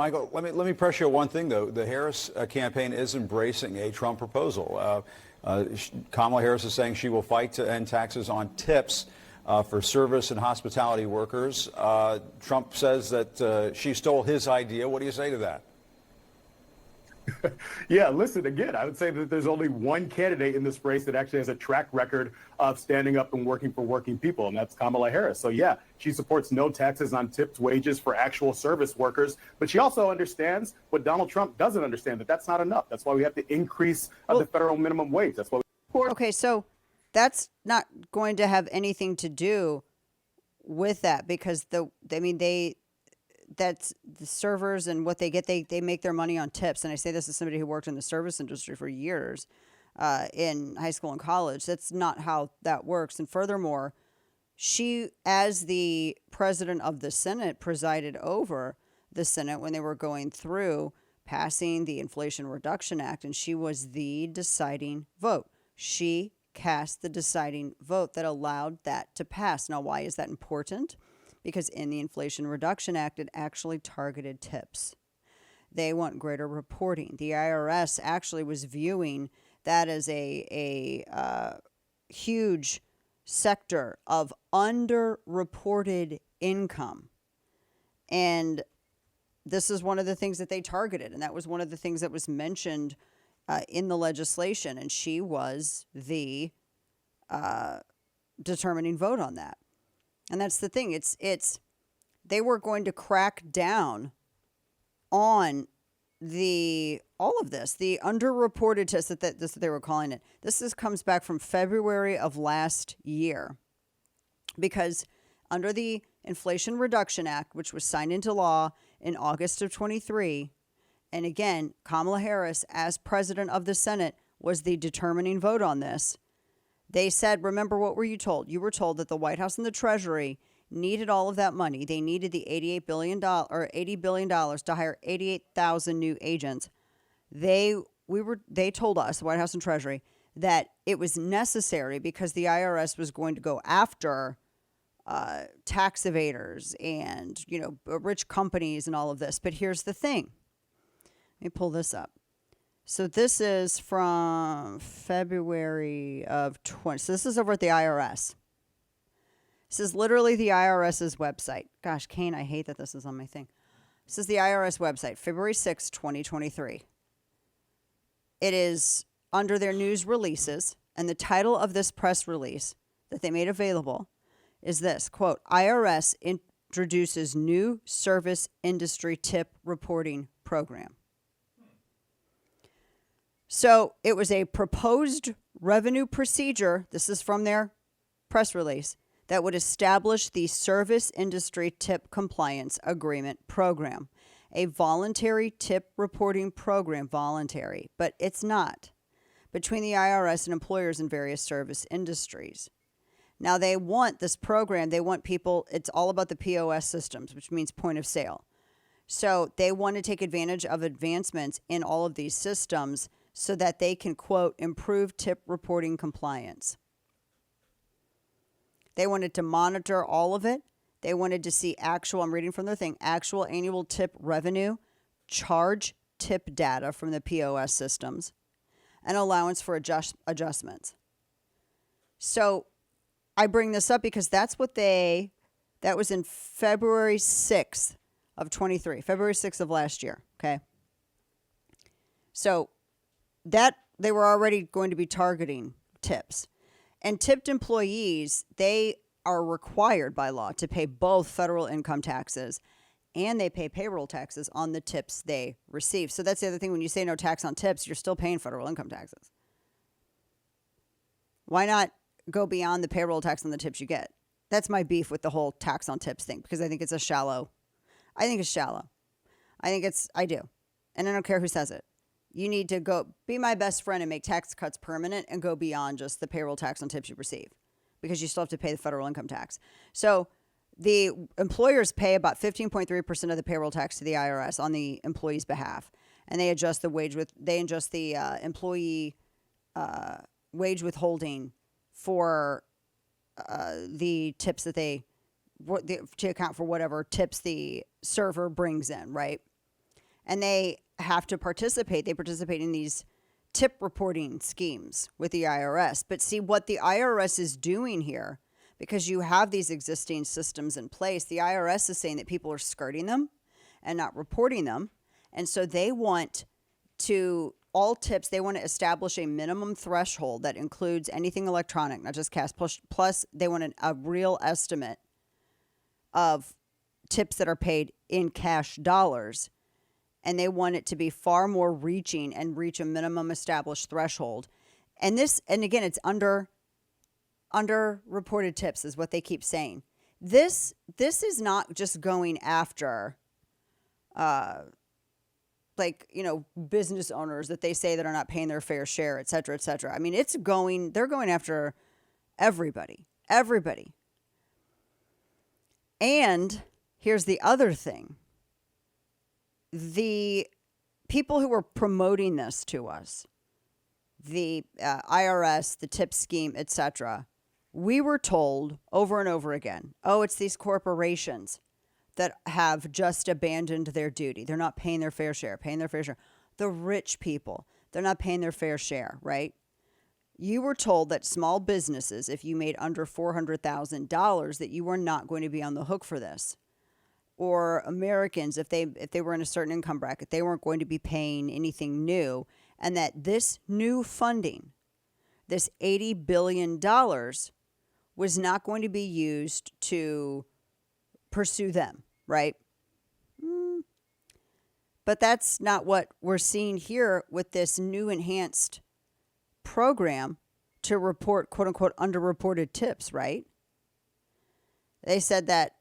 Michael, let me press you on one thing, though. The Harris campaign is embracing a Trump proposal. Kamala Harris is saying she will fight to end taxes on tips for service and hospitality workers. Trump says that she stole his idea. What do you say to that? Yeah, listen, again, I would say that there's only one candidate in this race that actually has a track record of standing up and working for working people, and that's Kamala Harris. So, yeah, she supports no taxes on tipped wages for actual service workers, but she also understands what Donald Trump doesn't understand, that that's not enough. That's why we have to increase the federal minimum wage. That's why. Okay, so that's not going to have anything to do with that because that's the servers and what they get. They make their money on tips. And I say this as somebody who worked in the service industry for years in high school and college. That's not how that works. And furthermore, she, as the president of the Senate, presided over the Senate when they were going through passing the Inflation Reduction Act, and she was the deciding vote. She cast the deciding vote that allowed that to pass. Now, why is that important? Because in the Inflation Reduction Act, it actually targeted tips. They want greater reporting. The IRS actually was viewing that as a huge sector of underreported income. And this is one of the things that they targeted. And that was one of the things that was mentioned in the legislation. And she was the determining vote on that. And that's the thing. It's they were going to crack down on all of this, the underreported test that they were calling it. This comes back from February of last year, because under the Inflation Reduction Act, which was signed into law in August of 23, and again, Kamala Harris, as president of the Senate, was the determining vote on this. They said, remember, what were you told? You were told that the White House and the Treasury needed all of that money. They needed the $80 billion to hire 88,000 new agents. They told us, the White House and Treasury, that it was necessary because the IRS was going to go after tax evaders and, rich companies and all of this. But here's the thing. Let me pull this up. So this is from February of 20. So this is over at the IRS. This is literally the IRS's website. Gosh, Kane, I hate that this is on my thing. This is the IRS website, February 6, 2023. It is under their news releases, and the title of this press release that they made available is this, quote, IRS introduces new service industry tip reporting program. So it was a proposed revenue procedure, this is from their press release, that would establish the Service Industry Tip Compliance Agreement Program, a voluntary tip reporting program, voluntary, but it's not, between the IRS and employers in various service industries. Now they want this program, they want people, it's all about the POS systems, which means point of sale. So they want to take advantage of advancements in all of these systems so that they can, quote, improve tip reporting compliance. They wanted to monitor all of it. They wanted to see actual, I'm reading from their thing, actual annual tip revenue, charge tip data from the POS systems, and allowance for adjustments. So I bring this up because that was in February 6th of 23, February 6th of last year, okay? So that they were already going to be targeting tips. And tipped employees, they are required by law to pay both federal income taxes and they pay payroll taxes on the tips they receive. So that's the other thing. When you say no tax on tips, you're still paying federal income taxes. Why not go beyond the payroll tax on the tips you get? That's my beef with the whole tax on tips thing, because I think it's shallow. I do. And I don't care who says it. You need to go be my best friend and make tax cuts permanent and go beyond just the payroll tax on tips you receive, because you still have to pay the federal income tax. So the employers pay about 15.3% of the payroll tax to the IRS on the employee's behalf. And they adjust the employee wage withholding for the tips to account for whatever tips the server brings in, right? and they have to participate. They participate in these tip reporting schemes with the IRS. But see, what the IRS is doing here, because you have these existing systems in place, the IRS is saying that people are skirting them and not reporting them. And so they want to, all tips, they want to establish a minimum threshold that includes anything electronic, not just cash, plus they want a real estimate of tips that are paid in cash dollars. And they want it to be far more reaching and reach a minimum established threshold. And this, and again, it's underreported tips is what they keep saying. This is not just going after, business owners that they say that are not paying their fair share, et cetera, et cetera. I mean, they're going after everybody. And here's the other thing. The people who were promoting this to us, the IRS, the tip scheme, etc., we were told over and over again, oh, it's these corporations that have just abandoned their duty. They're not paying their fair share. The rich people, they're not paying their fair share, right? You were told that small businesses, if you made under $400,000, that you were not going to be on the hook for this. Or Americans, if they were in a certain income bracket, they weren't going to be paying anything new, and that this new funding, this $80 billion, was not going to be used to pursue them, right? But that's not what we're seeing here with this new enhanced program to report, quote unquote, underreported tips, right? They said that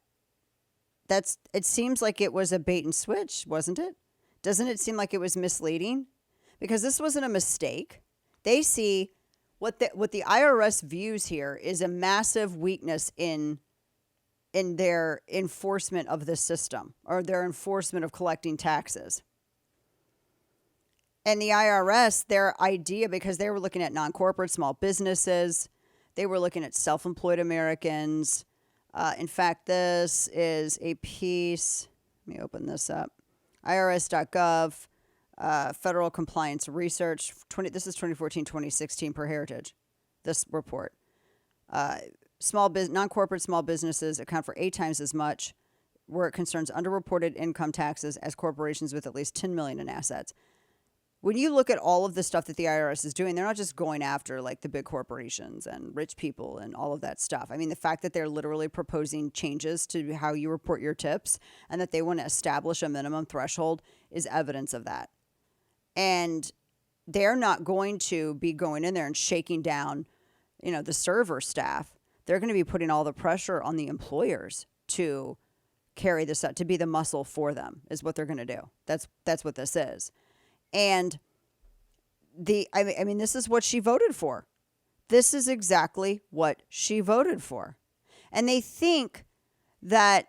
it seems like it was a bait and switch, wasn't it? Doesn't it seem like it was misleading? Because this wasn't a mistake. They see what the IRS views here is a massive weakness in their enforcement of the system, or their enforcement of collecting taxes. And the IRS, their idea, because they were looking at non-corporate small businesses, they were looking at self-employed Americans. In fact, this is a piece, let me open this up, irs.gov, Federal Compliance Research, this is 2014-2016 per Heritage, this report. Non-corporate small businesses account for 8 times as much where it concerns underreported income taxes as corporations with at least $10 million in assets. When you look at all of the stuff that the IRS is doing, they're not just going after like the big corporations and rich people and all of that stuff. I mean, the fact that they're literally proposing changes to how you report your tips and that they want to establish a minimum threshold is evidence of that. And they're not going to be going in there and shaking down, the server staff. They're going to be putting all the pressure on the employers to carry this out, to be the muscle for them, is what they're going to do. That's what this is. And this is what she voted for. This is exactly what she voted for. And they think that,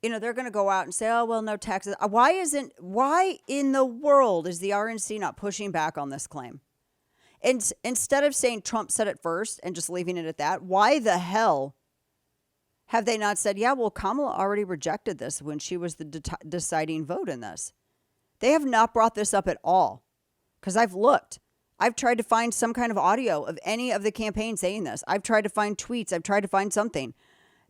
they're going to go out and say, oh, well, no taxes. Why in the world is the RNC not pushing back on this claim? And instead of saying Trump said it first and just leaving it at that, why the hell have they not said, yeah, well, Kamala already rejected this when she was the deciding vote in this? They have not brought this up at all, because I've looked. I've tried to find some kind of audio of any of the campaign saying this. I've tried to find tweets. I've tried to find something.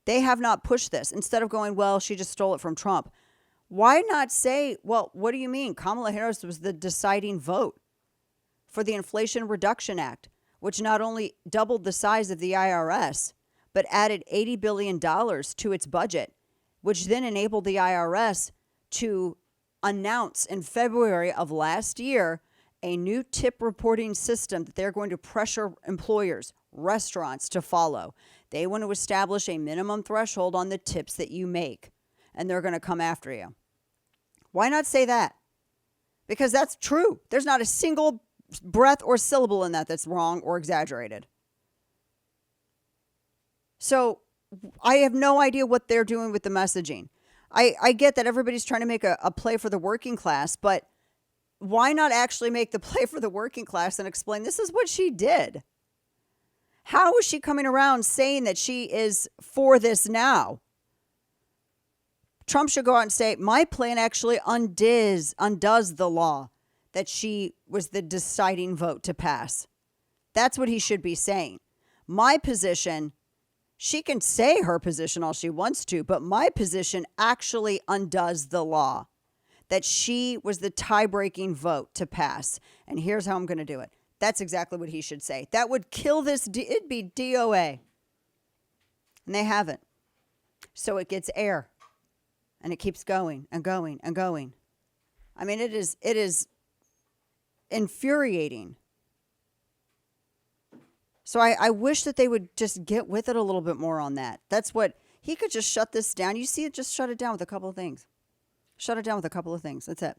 They have not pushed this. Instead of going, well, she just stole it from Trump. Why not say, well, what do you mean? Kamala Harris was the deciding vote for the Inflation Reduction Act, which not only doubled the size of the IRS, but added $80 billion to its budget, which then enabled the IRS to announce in February of last year a new tip reporting system that they're going to pressure employers, restaurants to follow. They want to establish a minimum threshold on the tips that you make, and they're going to come after you. Why not say that? Because that's true. There's not a single breath or syllable in that that's wrong or exaggerated. So I have no idea what they're doing with the messaging. I get that everybody's trying to make a play for the working class, but why not actually make the play for the working class and explain this is what she did? How is she coming around saying that she is for this now? Trump should go out and say, my plan actually undoes the law that she was the deciding vote to pass. That's what he should be saying. My position, she can say her position all she wants to, but my position actually undoes the law that she was the tie-breaking vote to pass. And here's how I'm going to do it. That's exactly what he should say. That would kill this. It'd be DOA. And they haven't. So it gets air. And it keeps going and going and going. I mean, it is infuriating. So I wish that they would just get with it a little bit more on that. That's what, he could just shut this down. You see it, just shut it down with a couple of things. Shut it down with a couple of things. That's it.